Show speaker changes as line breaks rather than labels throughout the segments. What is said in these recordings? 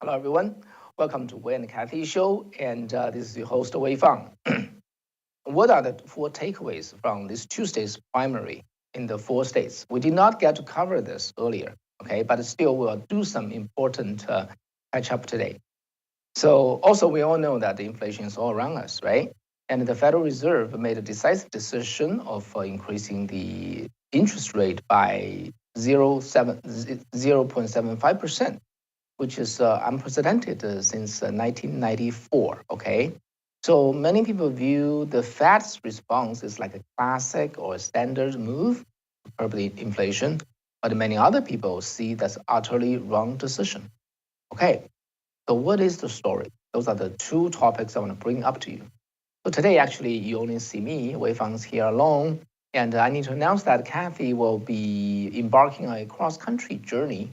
Hello, everyone. Welcome to Wei and Kathy Show, and this is your host Wei Fang. What are the four takeaways from this Tuesday's primary in the four states? We did not get to cover this earlier, okay, but still we'll do some important catch up today. So, also, we all know that the inflation is all around us, right? And the Federal Reserve made a decisive decision of increasing the interest rate by 0.75%, which is unprecedented since 1994. Okay, so many people view the Fed's response as like a classic or a standard move to curb the inflation, but many other people see that's utterly wrong decision. Okay, so what is the story? Those are the two topics I want to bring up to you. So today, actually, you only see me, Wei Fang's here alone, and I need to announce that Kathy will be embarking on a cross-country journey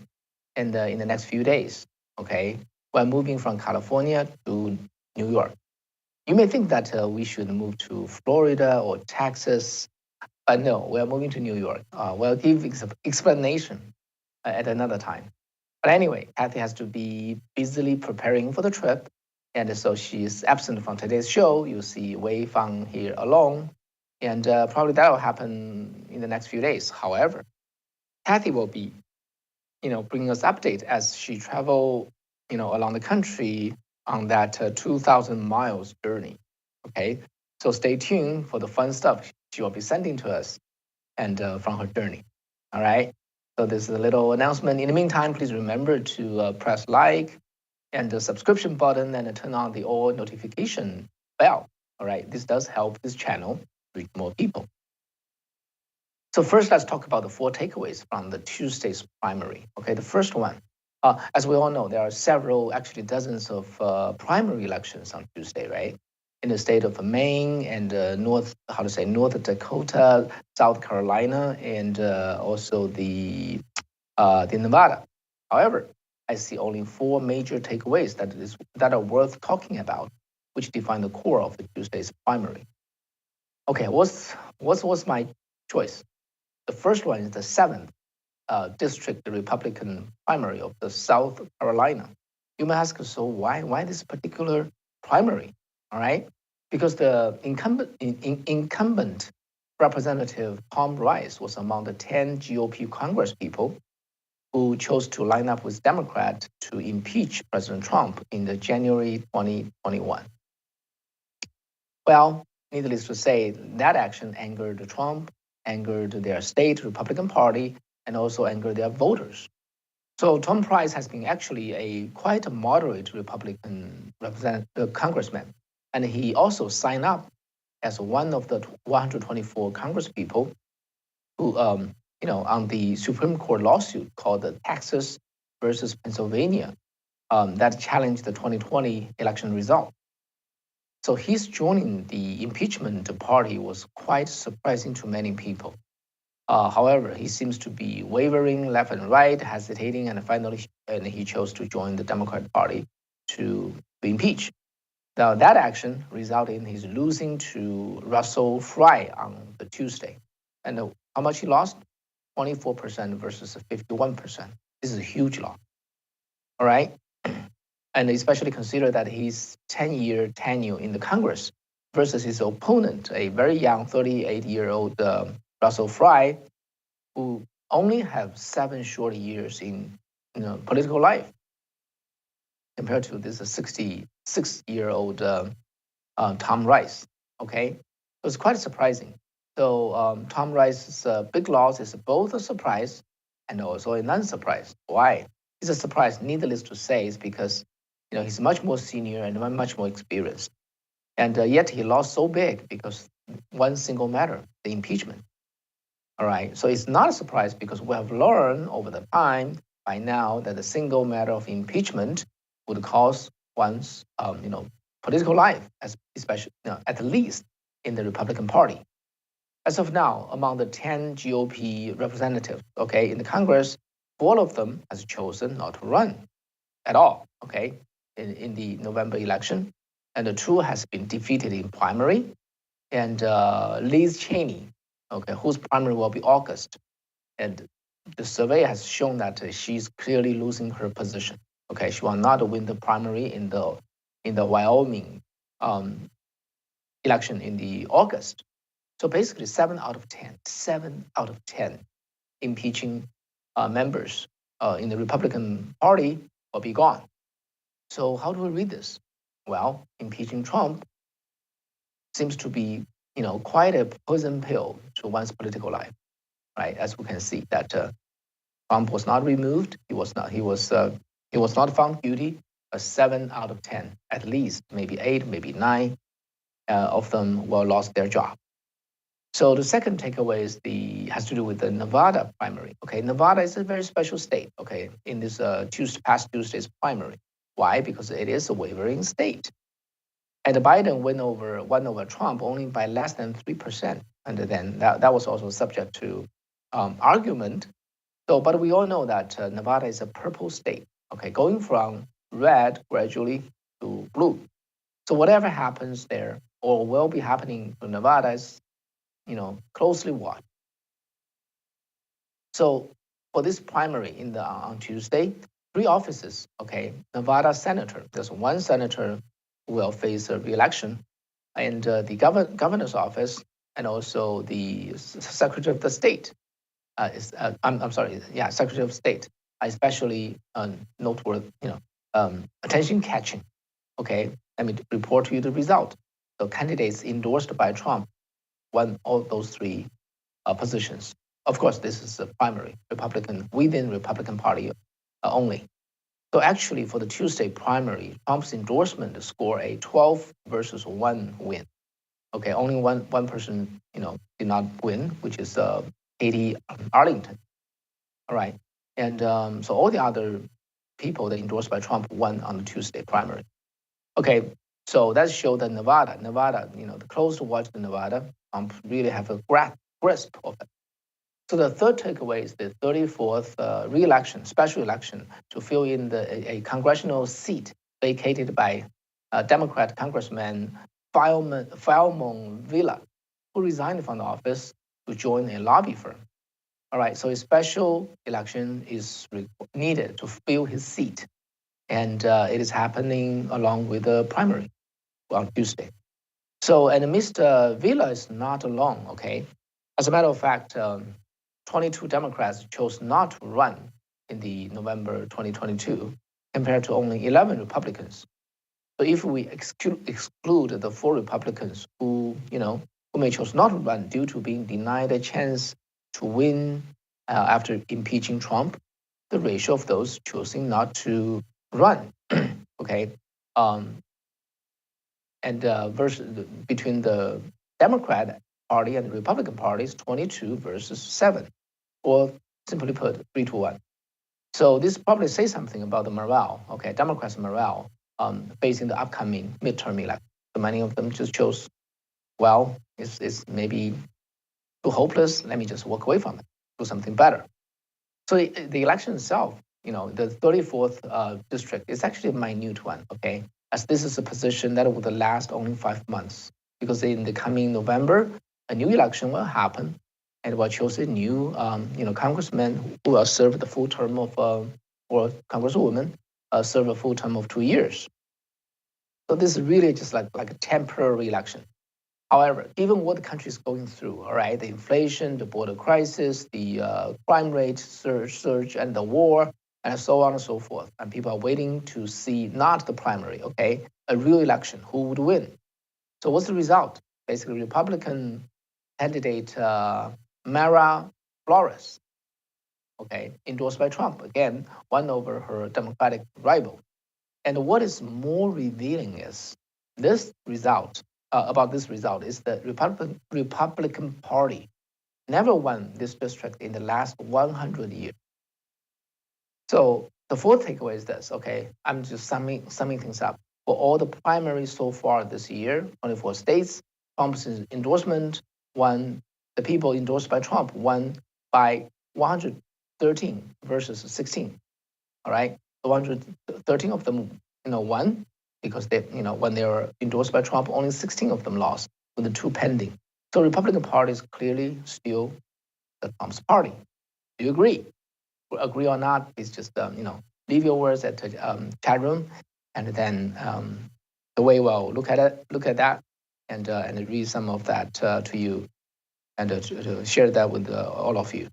in the next few days. Okay, we're moving from California to New York. You may think that we should move to Florida or Texas, but no, we're moving to New York. We'll give explanation at another time. But anyway, Kathy has to be busily preparing for the trip, and so she's absent from today's show. You see Wei Fang here alone, and probably that will happen in the next few days. However, Kathy will be bringing us update as she travel, along the country on that 2,000 miles journey. Okay, so stay tuned for the fun stuff she will be sending to us and from her journey. All right. So this is a little announcement. In the meantime, please remember to press like and the subscription button and turn on the all notification bell. All right. This does help this channel reach more people. So first, let's talk about the four takeaways from the Tuesday's primary. Okay, the first one, as we all know, there are several, actually dozens of primary elections on Tuesday, right? In the state of Maine and North Dakota, South Carolina, and also the Nevada. However, I see only four major takeaways that are worth talking about, which define the core of the Tuesday's primary. Okay, what was my choice? The first one is the seventh district Republican primary of the South Carolina. You may ask, so why this particular primary? All right, because the incumbent Representative Tom Rice was among the 10 GOP Congress people who chose to line up with Democrats to impeach President Trump in the January 2021. Well, needless to say, that action angered Trump, angered their state Republican Party, and also angered their voters. So Tom Price has been actually a quite a moderate Republican congressman, and he also signed up as one of the 124 Congress people who, on the Supreme Court lawsuit called the Texas versus Pennsylvania that challenged the 2020 election result. So his joining the impeachment party was quite surprising to many people. However, he seems to be wavering left and right, hesitating, and finally, he chose to join the Democrat Party to impeach. Now, that action resulted in his losing to Russell Fry on the Tuesday. And how much he lost? 24% versus 51%. This is a huge loss. All right. And especially consider that his 10-year tenure in the Congress versus his opponent, a very young 38-year-old Russell Fry, who only have 7 short years in political life compared to this 66-year-old Tom Rice. Okay, it was quite surprising. So Tom Rice's big loss is both a surprise and also a non-surprise. Why? It's a surprise, needless to say, is because he's much more senior and much more experienced, and yet he lost so big because one single matter, the impeachment. All right, so it's not a surprise because we have learned over the time by now that the single matter of impeachment would cost one's, political life, especially at least in the Republican Party. As of now, among the 10 GOP representatives, okay, in the Congress, 4 of them has chosen not to run at all, okay, in the November election, and the 2 has been defeated in primary, and Liz Cheney, okay, whose primary will be August, and the survey has shown that she's clearly losing her position. Okay, she will not win the primary in the Wyoming election in the August. So basically, 7 out of 10 impeaching members in the Republican Party will be gone. So how do we read this? Well, impeaching Trump seems to be, quite a poison pill to one's political life, right? As we can see that Trump was not removed. He was not. He was not found guilty. 7 out of 10, at least, maybe 8, maybe 9 of them will lost their job. So the second takeaway has to do with the Nevada primary. Okay, Nevada is a very special state. Okay, in this past Tuesday's primary. Why? Because it is a wavering state. And Biden won over Trump only by less than 3%. And then that was also subject to argument. So, but we all know that Nevada is a purple state. Okay, going from red gradually to blue. So whatever happens there or will be happening to Nevada is, closely watched. So for this primary on Tuesday, 3 offices. Okay, Nevada senator. There's one senator who will face a re-election, and the governor's office, and also the secretary of the state. I'm sorry, yeah, secretary of state, especially noteworthy, attention catching. Okay, let me report to you the result. So candidates endorsed by Trump won all those 3 positions. Of course, this is a primary Republican within Republican Party only. So actually, for the Tuesday primary, Trump's endorsement scored a 12 versus 1 win. Okay, only one person, did not win, which is Katie Arlington. All right, and so all the other people that endorsed by Trump won on the Tuesday primary. Okay, so that showed that Nevada, the close to watch the Nevada, Trump really have a grasp of it. So the third takeaway is the 34th re-election, special election, to fill in a congressional seat vacated by Democrat Congressman Philemon Villa, who resigned from the office to join a lobby firm. All right, so a special election is needed to fill his seat, and it is happening along with the primary on Tuesday. So, and Mr. Villa is not alone, okay? As a matter of fact, 22 Democrats chose not to run in the November 2022 compared to only 11 Republicans. So if we exclude the 4 Republicans who may chose not to run due to being denied a chance to win after impeaching Trump, the ratio of those choosing not to run, okay, and versus between the Democrat Party and the Republican Party is 22 versus 7, or simply put, 3-1. So this probably says something about the morale, okay, Democrats' morale facing the upcoming midterm election. So many of them just chose, well, it's maybe too hopeless. Let me just walk away from it, do something better. So the election itself, the 34th district is actually a minute one, okay, as this is a position that would last only 5 months, because in the coming November, a new election will happen, and will choose a new, congressman who will serve the full term of, or congresswoman serve a full term of 2 years. So this is really just like a temporary election. However, given what the country is going through, all right, the inflation, the border crisis, the crime rate surge, and the war, and so on and so forth, and people are waiting to see not the primary, okay, a real election, who would win. So what's the result? Basically, Republican candidate Mara Flores, okay, endorsed by Trump, again, won over her Democratic rival. And what is more revealing is this result, about this result, is that Republican Party never won this district in the last 100 years. So the fourth takeaway is this, okay, I'm just summing things up. For all the primaries so far this year, 24 states, Trump's endorsement won, the people endorsed by Trump won by 113 versus 16, all right? 113 of them, won because they, when they were endorsed by Trump, only 16 of them lost with the 2 pending. So Republican Party is clearly still the Trump's party. Do you agree? Agree or not? It's just, leave your words at the chat room, and then the way will look at that, and read some of that to you, and to share that with all of you.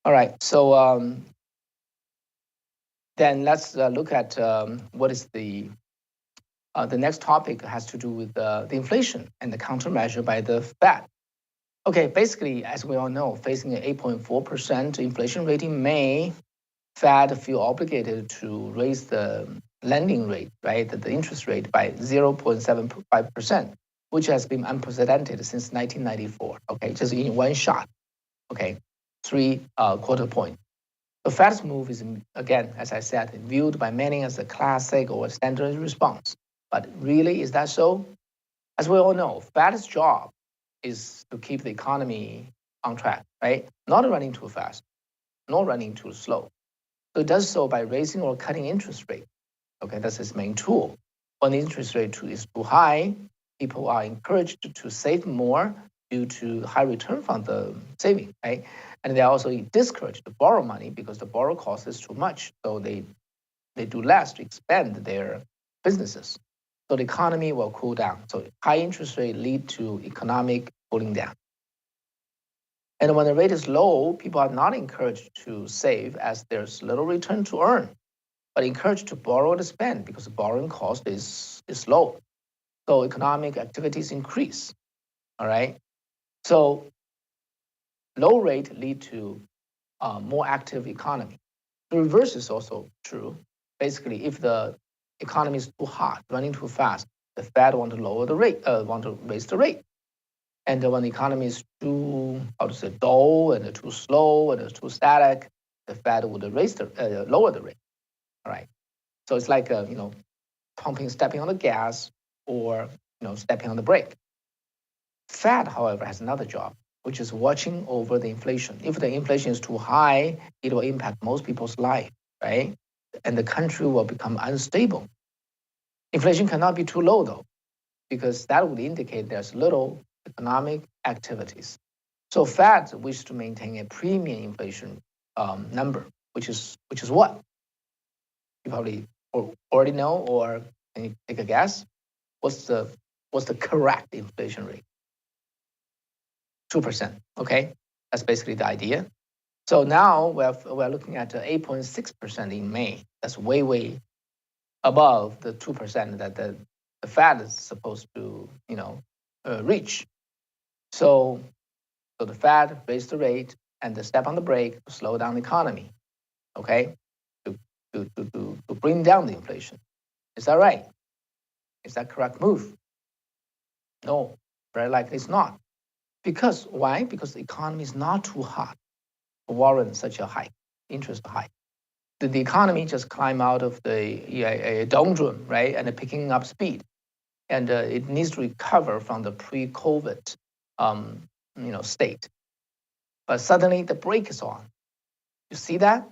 All right, so then let's look at what is the next topic has to do with the inflation and the countermeasure by the Fed. Okay, basically, as we all know, facing an 8.4% inflation rate in May, Fed feel obligated to raise the lending rate, right, the interest rate by 0.75%, which has been unprecedented since 1994. Okay, just in one shot. Okay, 3 quarter point. The Fed's move is, again, as I said, viewed by many as a classic or a standard response. But really, is that so? As we all know, Fed's job is to keep the economy on track, right? Not running too fast, not running too slow. So it does so by raising or cutting interest rate. Okay, that's its main tool. When the interest rate is too high, people are encouraged to save more due to high return from the saving, right? And they're also discouraged to borrow money because the borrow cost is too much. So they do less to expand their businesses. So the economy will cool down. So high interest rate lead to economic cooling down. And when the rate is low, people are not encouraged to save as there's little return to earn, but encouraged to borrow and spend because the borrowing cost is low. So economic activities increase. All right. So low rate lead to more active economy. The reverse is also true. Basically, if the economy is too hot, running too fast, the Fed want to lower the rate, want to raise the rate. And when the economy is too, dull and too slow and too static, the Fed would lower the rate. All right. So it's like stepping on the gas or stepping on the brake. Fed, however, has another job, which is watching over the inflation. If the inflation is too high, it will impact most people's life, right? And the country will become unstable. Inflation cannot be too low, though, because that would indicate there's little economic activities. So Fed wishes to maintain a premium inflation number, which is what? You probably already know, or can you take a guess? What's the correct inflation rate? 2%. Okay, that's basically the idea. So now we're looking at 8.6% in May. That's way above the 2% that the Fed is supposed to reach. So the Fed raised the rate and the step on the brake to slow down the economy. Okay, to bring down the inflation. Is that right? Is that correct move? No, very likely it's not. Because why? Because the economy is not too hot to warrant such a hike, interest hike. The economy just climb out of the doldrum, right, and picking up speed, and it needs to recover from the pre-COVID, state. But suddenly the brake is on. You see that?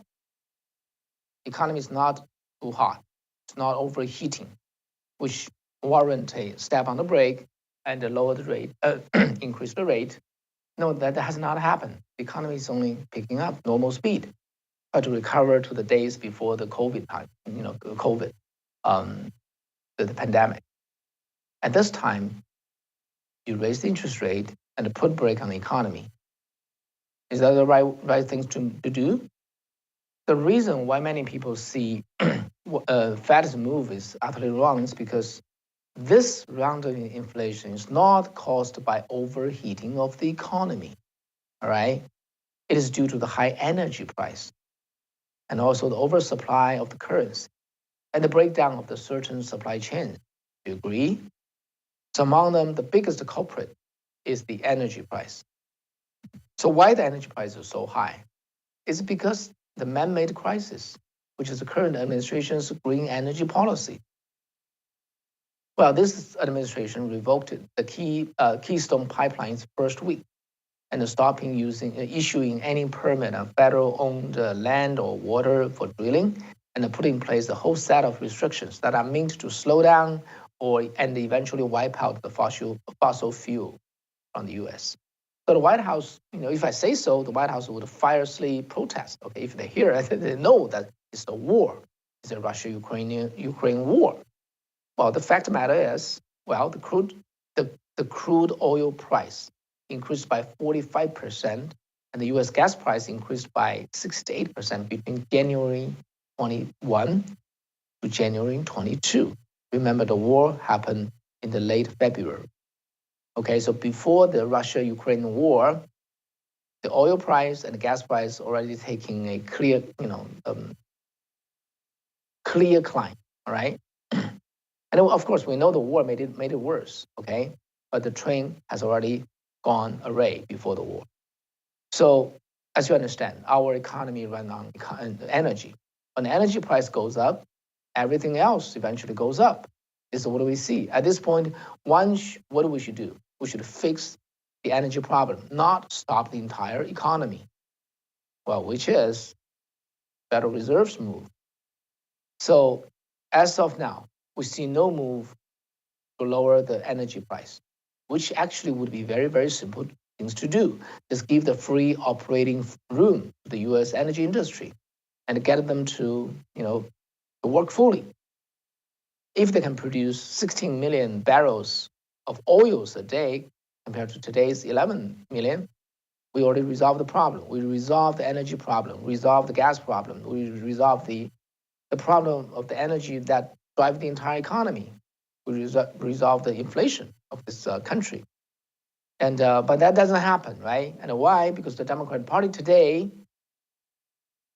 Economy is not too hot. It's not overheating, which warrant a step on the brake and lower the rate, increase the rate. No, that has not happened. The economy is only picking up normal speed, but to recover to the days before the COVID time, COVID, the pandemic. At this time, you raise the interest rate and put brake on the economy. Is that the right thing to do? The reason why many people see Fed's move is utterly wrong is because this round of inflation is not caused by overheating of the economy. All right, it is due to the high energy price and also the oversupply of the currency and the breakdown of the certain supply chains. Do you agree? So among them, the biggest culprit is the energy price. So why the energy price is so high? It's because the man-made crisis, which is the current administration's green energy policy. Well, this administration revoked the Keystone Pipeline's first week and stopping issuing any permit on federal-owned land or water for drilling, and put in place a whole set of restrictions that are meant to slow down and eventually wipe out the fossil fuel from the U.S. So the White House, if I say so, the White House would fiercely protest. Okay, if they hear it, they know that it's a war is the Russia-Ukraine war. Well, the fact of the matter is, well, the crude oil price increased by 45%, and the U.S. gas price increased by 68% between January 21 to January 22. Remember, the war happened in the late February. Okay, so before the Russia-Ukraine war, the oil price and the gas price already taking a clear, clear climb. All right, and of course we know the war made it worse. Okay, but the train has already gone away before the war. So as you understand, our economy runs on energy. When the energy price goes up, everything else eventually goes up. This is what do we see at this point. What do we should do? We should fix the energy problem, not stop the entire economy. Well, which is Federal Reserve's move. So as of now, we see no move to lower the energy price, which actually would be very, very simple things to do. Just give the free operating room to the U.S. energy industry and get them to, to work fully. If they can produce 16 million barrels of oils a day compared to today's 11 million, we already resolved the problem. We resolved the energy problem, resolved the gas problem, we resolved the problem of the energy that drives the entire economy. We resolved the inflation of this country. And but that doesn't happen, right? And why? Because the Democratic Party today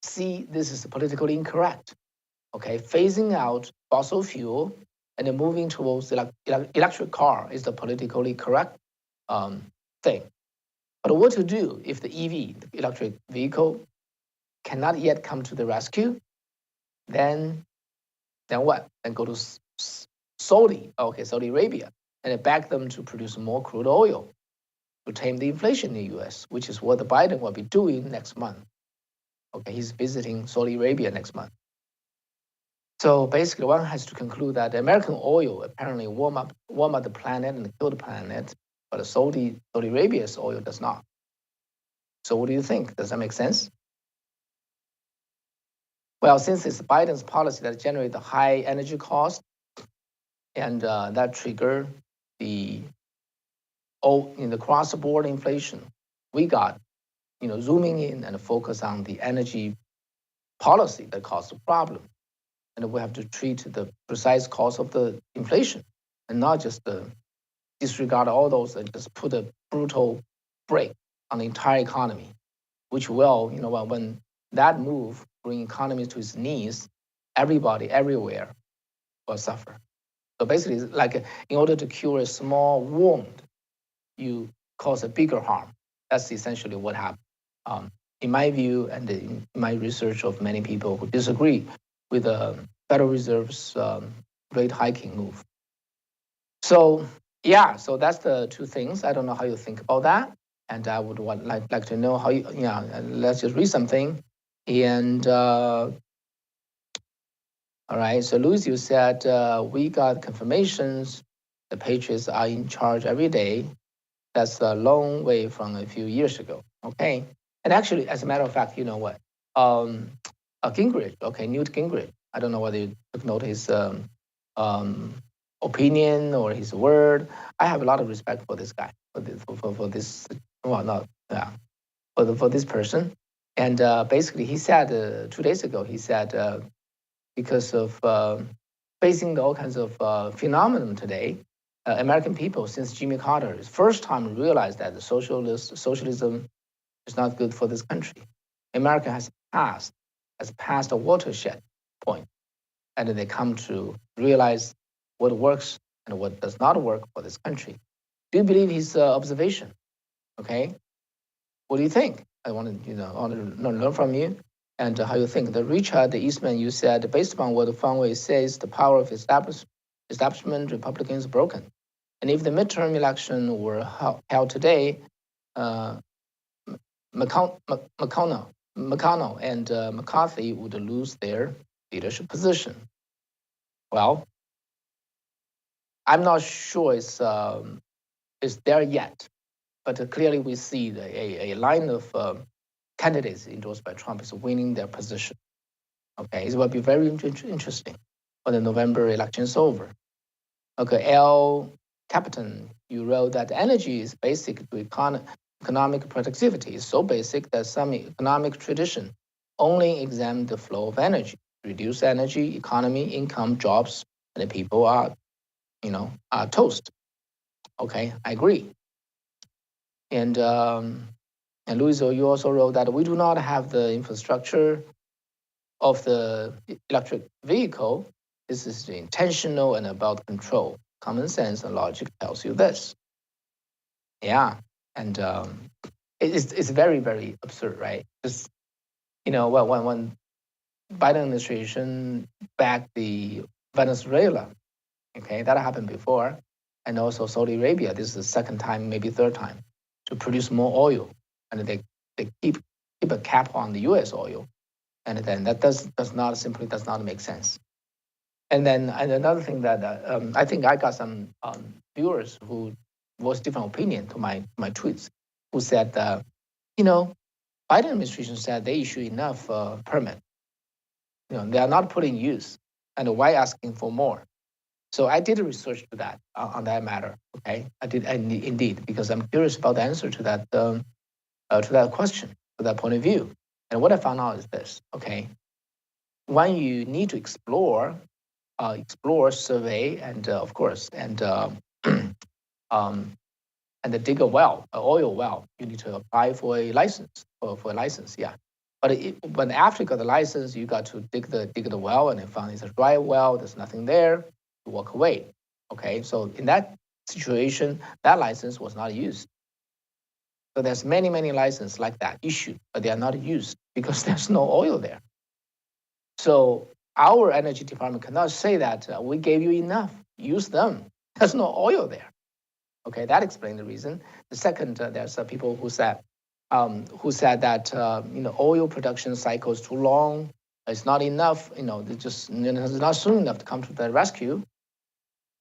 see this is politically incorrect. Okay, phasing out fossil fuel and then moving towards electric car is the politically correct thing. But what to do if the EV, the electric vehicle, cannot yet come to the rescue? Then what? Then go to Saudi Arabia, and then beg them to produce more crude oil to tame the inflation in the U.S., which is what the Biden will be doing next month. Okay, he's visiting Saudi Arabia next month. So basically, one has to conclude that American oil apparently warm up the planet and kill the planet, but Saudi Arabia's oil does not. So what do you think? Does that make sense? Well, since it's Biden's policy that generates the high energy cost, and that trigger the cross-border inflation, we got zooming in and focus on the energy policy that caused the problem. And we have to treat the precise cause of the inflation and not just disregard all those and just put a brutal brake on the entire economy, which will, when that move bring economies to its knees, everybody, everywhere will suffer. So basically, like in order to cure a small wound, you cause a bigger harm. That's essentially what happened. In my view, and in my research of many people who disagree with the Federal Reserve's rate hiking move. So yeah, so that's the two things. I don't know how you think about that, and I would like to know how you. Yeah, let's just read something. And all right, so Louis, you said we got confirmations the Patriots are in charge every day. That's a long way from a few years ago. Okay, and actually, as a matter of fact, you know what? Gingrich, Newt Gingrich. I don't know whether you took note his opinion or his word. I have a lot of respect for this guy, for this. Well, not yeah, for this person. And basically, he said 2 days ago, he said because of facing all kinds of phenomenon today, American people since Jimmy Carter, first time realized that the socialism is not good for this country. America has passed a watershed point, and they come to realize what works and what does not work for this country. Do you believe his observation? Okay, what do you think? I want to learn from you and how you think. The Richard Eastman, you said based upon what Fangwei says, the power of establishment Republicans broken, and if the midterm election were held today, McConnell and McCarthy would lose their leadership position. Well, I'm not sure it's there yet, but clearly we see a line of candidates endorsed by Trump is winning their position. Okay, it will be very interesting when the November election is over. Okay, L. Capitan, you wrote that energy is basic to economic productivity. It's so basic that some economic tradition only examine the flow of energy, reduce energy, economy, income, jobs, and the people are toast. Okay, I agree. And Louiso, you also wrote that we do not have the infrastructure of the electric vehicle. This is intentional and about control. Common sense and logic tells you this. Yeah, and it's very very absurd, right? Just when Biden administration backed the Venezuela, okay, that happened before, and also Saudi Arabia. This is the second time, maybe third time, to produce more oil, and they keep a cap on the U.S. oil, and then that does not make sense. And another thing that I think I got some viewers who voiced different opinion to my tweets, who said, Biden administration said they issue enough permit. They are not putting use, and why asking for more? So I did research to that on that matter. Okay, I did indeed because I'm curious about the answer to that question, to that point of view. And what I found out is this. Okay, when you need to explore, survey, and of course, um, and dig a well, an oil well, you need to apply for a license. For a license, yeah. But when after you got the license, you got to dig the well, and they found it's a dry well. There's nothing there. You walk away. Okay, so in that situation, that license was not used. So there's many licenses like that issued, but they are not used because there's no oil there. So our energy department cannot say that we gave you enough, use them. There's no oil there. Okay, that explains the reason. The second, there's people who said that oil production cycle is too long. It's not enough. It's not soon enough to come to the rescue.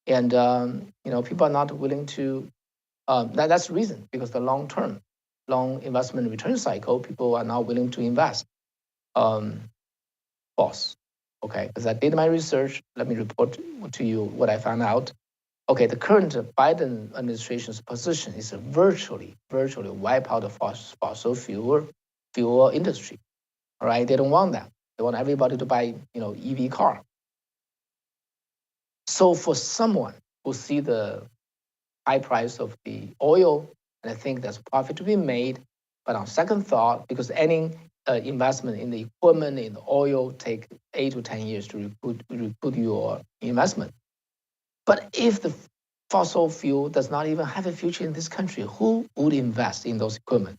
And people are not willing to. That's the reason, because the long investment return cycle, people are not willing to invest. False. Okay, because I did my research. Let me report to you what I found out. Okay, the current Biden administration's position is virtually wipe out the fossil fuel industry. All right, they don't want that. They want everybody to buy EV car. So for someone who see the high price of the oil and I think there's profit to be made, but on second thought, because any investment in the equipment in the oil take 8 to 10 years to recoup your investment. But if the fossil fuel does not even have a future in this country, who would invest in those equipment?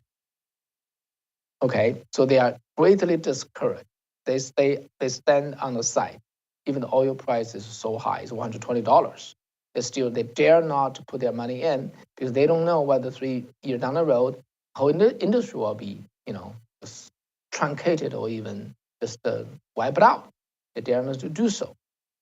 Okay, so they are greatly discouraged. They stand on the side. Even the oil price is so high, it's $120. They dare not to put their money in because they don't know whether 3 years down the road, how the industry will be, just truncated or even just wiped out. They dare not to do so.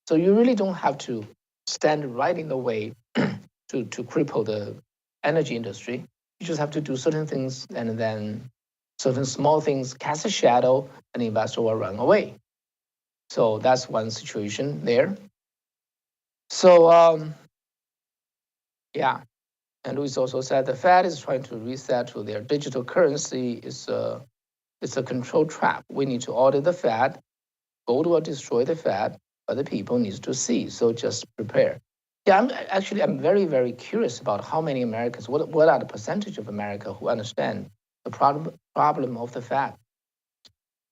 So you really don't have to stand right in the way to cripple the energy industry. You just have to do certain things, and then certain small things cast a shadow, and the investor will run away. So that's one situation there. So yeah, and Luis also said the Fed is trying to reset to their digital currency. It's a control trap. We need to audit the Fed. Gold will destroy the Fed, but the people need to see. So just prepare. Yeah, I'm very, very curious about how many Americans, what are the percentage of America who understand the problem of the Fed?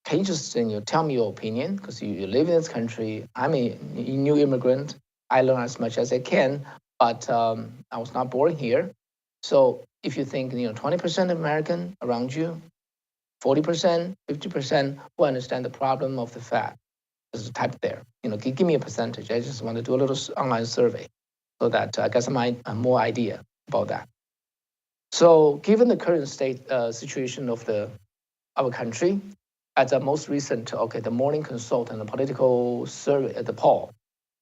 Can you just tell me your opinion? Because you live in this country. I'm a new immigrant. I learn as much as I can, but I was not born here. So if you think 20% of American around you, 40%, 50% who understand the problem of the Fed, just type there. Give me a percentage. I just want to do a little online survey so that I get some more idea about that. So given the current situation of our country, at the most recent, the Morning Consult and the political survey, the poll,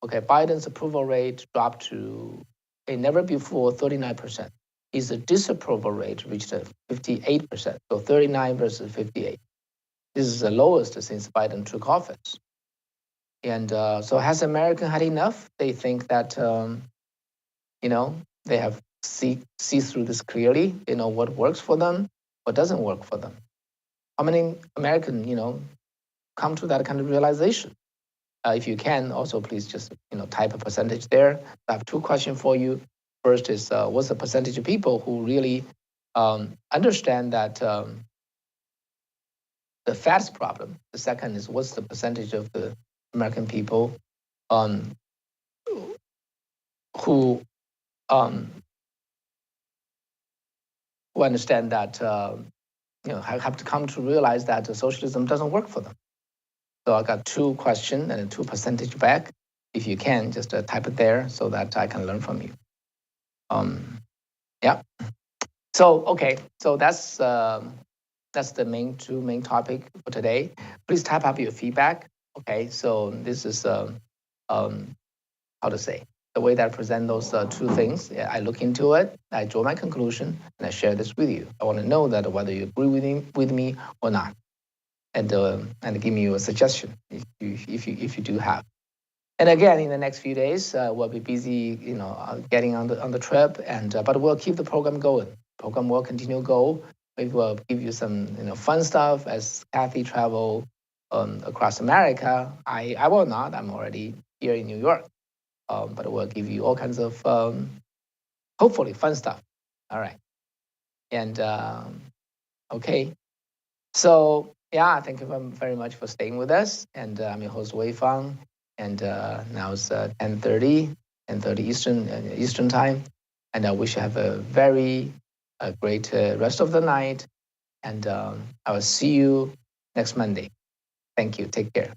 Biden's approval rate dropped to a never before 39%. His disapproval rate reached 58%, so 39 versus 58. This is the lowest since Biden took office. And so has American had enough? They think that, they have see through this clearly. They know what works for them, what doesn't work for them. How many American, come to that kind of realization? If you can, also please just type a percentage there. I have two questions for you. First is what's the percentage of people who really understand that the fats problem? The second is what's the percentage of the American people um, who um, who understand that have to come to realize that socialism doesn't work for them. So I got two questions and two percentage back. If you can, just type it there so that I can learn from you. Yeah. So okay, so that's the two main topic for today. Please type up your feedback. Okay, so this is um, how to say the way that I present those two things. Yeah, I look into it, I draw my conclusion, and I share this with you. I want to know that whether you agree with me or not, and give me a suggestion if you do have. And again, in the next few days, we'll be busy, getting on the trip, and but we'll keep the program going. Program will continue to go. Maybe we'll give you some fun stuff as Kathy travel across America. I will not. I'm already here in New York, but we'll give you all kinds of hopefully fun stuff. All right, and okay, so yeah, thank you very much for staying with us. And I'm your host Wei Fang. And now it's 10:30, 10:30 Eastern time. And I wish you have a very great rest of the night. And I will see you next Monday. Thank you. Take care.